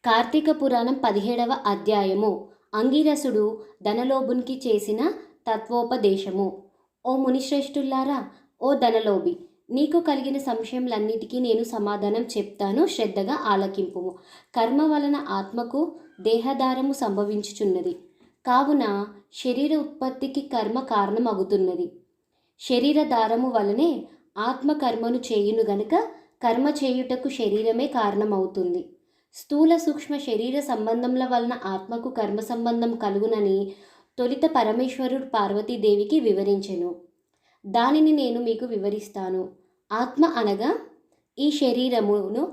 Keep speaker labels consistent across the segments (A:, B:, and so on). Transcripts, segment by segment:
A: కార్తీక పురాణం 17వ అధ్యాయము. అంగీరసుడు ధనలోభునికి చేసిన తత్వోపదేశము. ఓ మునిశ్రేష్ఠుల్లారా, ఓ ధనలోభి, నీకు కలిగిన సంశయములన్నిటికీ నేను సమాధానం చెప్తాను, శ్రద్ధగా ఆలకింపుము. కర్మ వలన ఆత్మకు దేహధారము సంభవించుచున్నది. కావున శరీర ఉత్పత్తికి కర్మ కారణమగుతున్నది. శరీరధారము వలనే ఆత్మ కర్మను చేయును గనుక కర్మ చేయుటకు శరీరమే కారణమవుతుంది. స్థూల సూక్ష్మ శరీర సంబంధముల వలన ఆత్మకు కర్మ సంబంధం కలుగునని తొలిత పరమేశ్వరుడు పార్వతీదేవికి వివరించెను. దానిని నేను మీకు వివరిస్తాను. ఆత్మ అనగా ఈ శరీరమును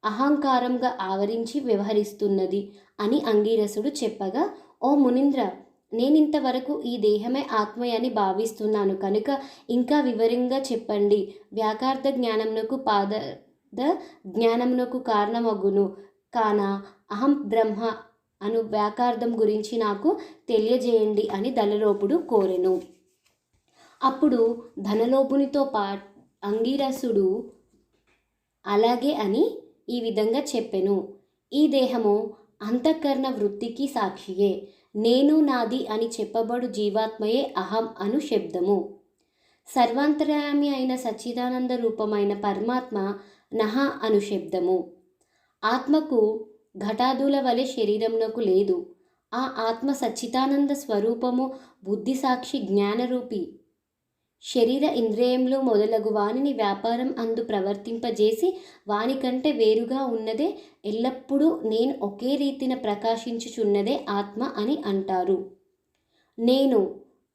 A: అహంకారంగా ఆవరించి వ్యవహరిస్తున్నది అని అంగీరసుడు చెప్పగా, ఓ మునీంద్ర, నేనింతవరకు ఈ దేహమే ఆత్మయని భావిస్తున్నాను కనుక ఇంకా వివరంగా చెప్పండి. వ్యాకార్థ జ్ఞానమునకు పాద జ్ఞానమునకు కారణమగును కాన అహం బ్రహ్మ అను వ్యాకార్థం గురించి నాకు తెలియజేయండి అని ధనలోభుడు కోరెను. అప్పుడు ధనలోభునితో అంగీరసుడు అలాగే అని ఈ విధంగా చెప్పెను. ఈ దేహము అంతఃకరణ వృత్తికి సాక్షియే. నేను నాది అని చెప్పబడు జీవాత్మయే అహం అను శబ్దము. సర్వాంతర్యామి అయిన సచ్చిదానంద రూపమైన పరమాత్మ నహ అను శబ్దము. ఆత్మకు ఘటాదుల వలె శరీరమునకు లేదు. ఆ ఆత్మ సచ్చిదానంద స్వరూపము బుద్ధి సాక్షి జ్ఞానరూపి. శరీర ఇంద్రియములు మొదలగు వానిని వ్యాపారం అందు ప్రవర్తింపజేసి వానికంటే వేరుగా ఉన్నదే ఎల్లప్పుడూ నేను ఒకే రీతిన ప్రకాశించుచున్నదే ఆత్మ అని అంటారు. నేను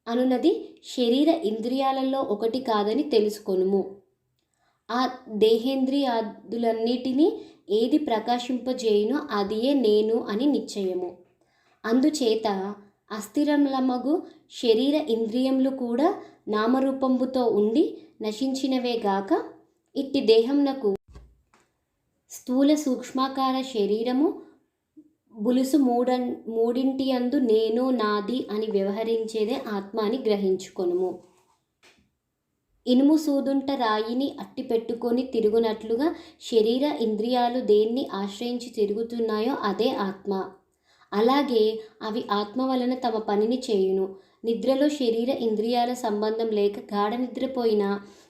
A: అనున్నది శరీర ఇంద్రియాలలో ఒకటి కాదని తెలుసుకొనుము. ఆ దేహేంద్రియాదులన్నిటినీ ఏది ప్రకాశింపజేయునో అదియే నేను అని నిశ్చయము. అందుచేత అస్థిరములమగు శరీర ఇంద్రియములు కూడా నామరూపంబుతో ఉండి నశించినవేగాక ఇట్టి దేహంనకు స్థూల సూక్ష్మాకార శరీరము బులుసు మూడింటి అందు నేను నాది అని వ్యవహరించేదే ఆత్మ అని గ్రహించుకొనుము. ఇనుము సూదుంట రాయిని అట్టి పెట్టుకొని తిరుగునట్లుగా శరీర ఇంద్రియాలు దేన్ని ఆశ్రయించి తిరుగుతున్నాయో అదే ఆత్మ. అలాగే అవి ఆత్మ వలన తమ పనిని చేయును. నిద్రలో శరీర ఇంద్రియాల సంబంధం లేక గాఢ నిద్రపోయినా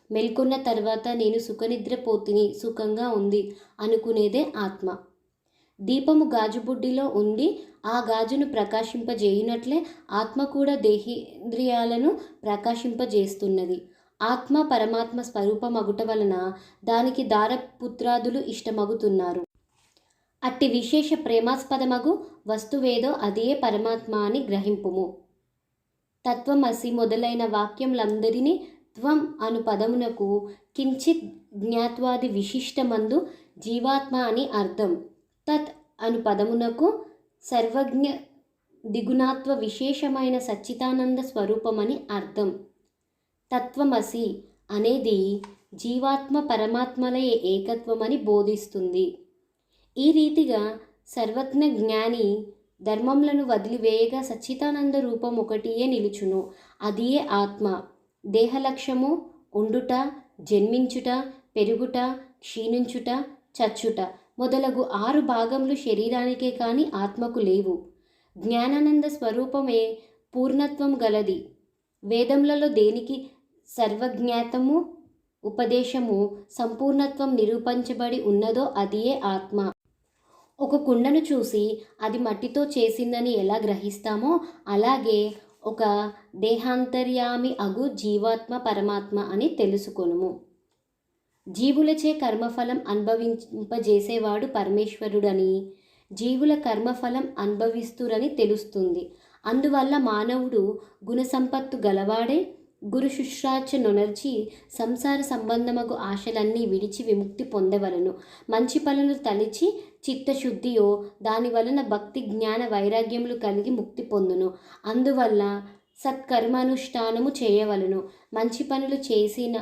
A: మెల్కొన్న తర్వాత నేను సుఖనిద్రపోతిని, సుఖంగా ఉంది అనుకునేదే ఆత్మ. దీపము గాజుబుడ్డిలో ఉండి ఆ గాజును ప్రకాశింపజేయునట్లే ఆత్మ కూడా దేహేంద్రియాలను ప్రకాశింపజేస్తున్నది. ఆత్మ పరమాత్మ స్వరూపమగుట వలన దానికి దారపుత్రాదులు ఇష్టమగుతున్నారు. అట్టి విశేష ప్రేమాస్పదమగు వస్తువేదో అదియే పరమాత్మ అని గ్రహింపుము. తత్వమసి మొదలైన వాక్యములందరినీ త్వం అను పదమునకు కించిత్ జ్ఞాత్వాది విశిష్టమందు జీవాత్మ అని అర్థం. తత్ అను పదమునకు సర్వజ్ఞ దిగుణాత్వ విశేషమైన సచ్చిదానంద స్వరూపమని అర్థం. తత్వమసి అనేది జీవాత్మ పరమాత్మల ఏకత్వమని బోధిస్తుంది. ఈ రీతిగా సర్వజ్ఞ జ్ఞాని ధర్మములను వదిలివేయగా సచ్చిదానంద రూపం ఒకటియే నిలుచును. అదియే ఆత్మ. దేహలక్ష్యము ఉండుట, జన్మించుట, పెరుగుట, క్షీణించుట, చచ్చుట మొదలగు 6 భాగములు శరీరానికే కాని ఆత్మకు లేవు. జ్ఞానానంద స్వరూపమే పూర్ణత్వం గలది. వేదములలో దేనికి సర్వజ్ఞాతము ఉపదేశము సంపూర్ణత్వం నిరూపించబడి ఉన్నదో అదియే ఆత్మ. ఒక కుండను చూసి అది మట్టితో చేసిందని ఎలా గ్రహిస్తామో అలాగే ఒక దేహాంతర్యామి అగు జీవాత్మ పరమాత్మ అని తెలుసుకొనుము. జీవులచే కర్మఫలం అనుభవింపజేసేవాడు పరమేశ్వరుడని, జీవుల కర్మఫలం అనుభవిస్తురని తెలుస్తుంది. అందువల్ల మానవుడు గుణసంపత్తు గలవాడే గురు శుశ్రాచ నొనర్చి సంసార సంబంధమగు ఆశలన్నీ విడిచి విముక్తి పొందవలను. మంచి పనులు తలిచి చిత్తశుద్ధియో దాని వలన భక్తి జ్ఞాన వైరాగ్యములు కలిగి ముక్తి పొందును. అందువల్ల సత్కర్మానుష్ఠానము చేయవలను. మంచి పనులు చేసిన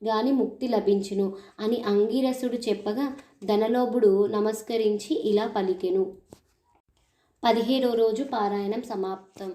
A: గాని ముక్తి లభించును అని అంగీరసుడు చెప్పగా ధనలోభుడు నమస్కరించి ఇలా పలికెను. 17వ రోజు పారాయణం సమాప్తం.